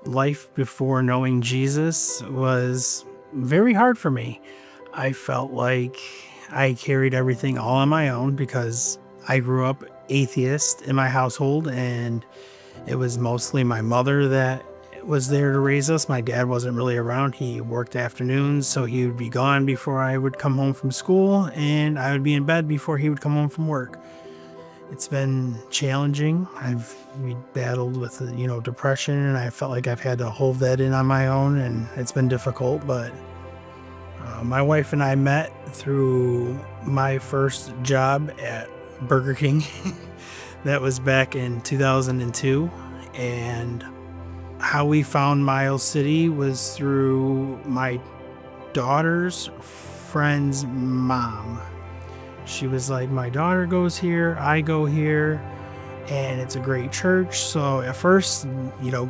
life before knowing Jesus was very hard for me. I felt like I carried everything all on my own because I grew up atheist in my household, and it was mostly my mother that was there to raise us. My dad wasn't really around. He worked afternoons, so he would be gone before I would come home from school, and I would be in bed before he would come home from work. It's been challenging. I've battled with, depression, and I felt like I've had to hold that in on my own, and it's been difficult. But my wife and I met through my first job at Burger King. That was back in 2002, and how we found Miles City was through my daughter's friend's mom. She was like, my daughter goes here, I go here, and it's a great church. So at first,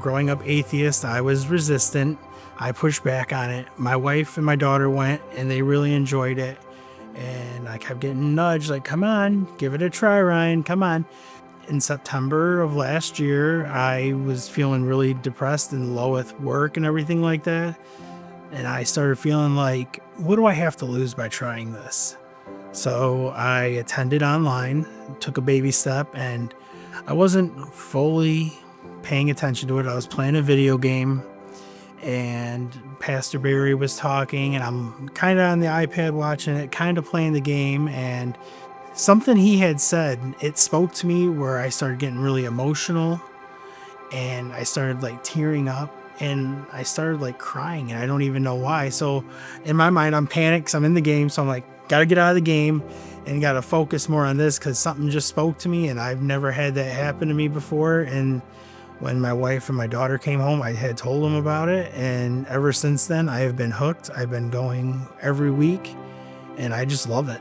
growing up atheist, I was resistant. I pushed back on it. My wife and my daughter went, and they really enjoyed it. And I kept getting nudged, like, come on, give it a try, Ryan, come on. In September of last year, I was feeling really depressed and low with work and everything like that. And I started feeling like, what do I have to lose by trying this? So I attended online, took a baby step, and I wasn't fully paying attention to it. I was playing a video game, and Pastor Barry was talking, and I'm kind of on the iPad watching it, kind of playing the game, and something he had said, it spoke to me where I started getting really emotional, and I started like tearing up, and I started like crying, and I don't even know why. So in my mind, I'm panicked because I'm in the game, so I'm like, got to get out of the game and got to focus more on this because something just spoke to me, and I've never had that happen to me before. And when my wife and my daughter came home, I had told them about it, and ever since then, I have been hooked. I've been going every week, and I just love it.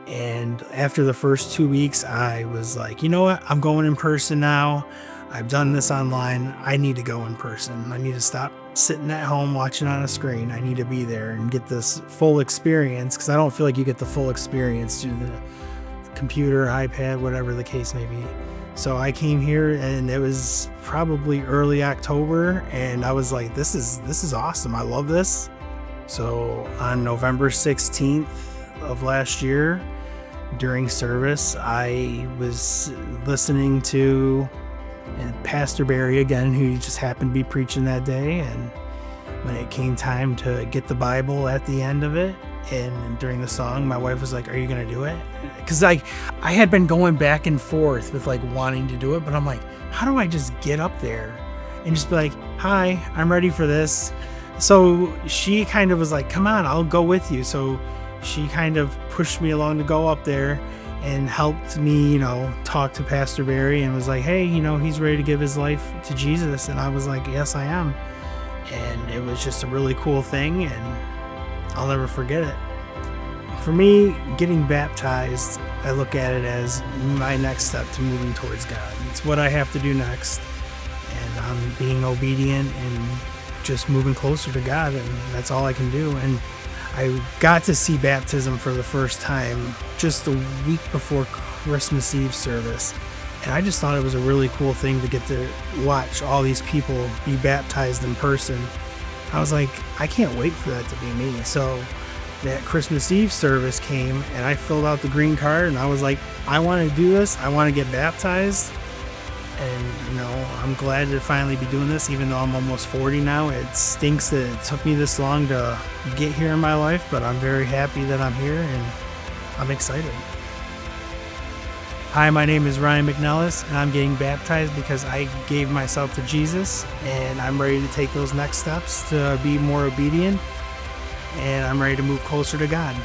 And after the first 2 weeks, I was like, you know what? I'm going in person now. I've done this online. I need to go in person. I need to stop sitting at home watching on a screen. I need to be there and get this full experience, because I don't feel like you get the full experience through the computer, iPad, whatever the case may be. So I came here, and it was probably early October, and I was like, this is awesome. I love this. So on November 16th of last year, during service, I was listening to Pastor Barry again, who just happened to be preaching that day. And when it came time to get the Bible at the end of it, and during the song, my wife was like, are you going to do it? Because I had been going back and forth with like wanting to do it, but I'm like, how do I just get up there and just be like, hi, I'm ready for this? So she kind of was like, come on, I'll go with you. So she kind of pushed me along to go up there and helped me, talk to Pastor Barry, and was like, hey, he's ready to give his life to Jesus. And I was like, yes, I am. And it was just a really cool thing, and I'll never forget it. For me, getting baptized, I look at it as my next step to moving towards God. It's what I have to do next. And I'm being obedient and just moving closer to God, and that's all I can do. And I got to see baptism for the first time just the week before Christmas Eve service. And I just thought it was a really cool thing to get to watch all these people be baptized in person. I was like, I can't wait for that to be me. So that Christmas Eve service came, and I filled out the green card, and I was like, I want to do this. I want to get baptized. And, I'm glad to finally be doing this, even though I'm almost 40 now. It stinks that it took me this long to get here in my life, but I'm very happy that I'm here, and I'm excited. Hi, my name is Ryan McNellis, and I'm getting baptized because I gave myself to Jesus, and I'm ready to take those next steps to be more obedient, and I'm ready to move closer to God.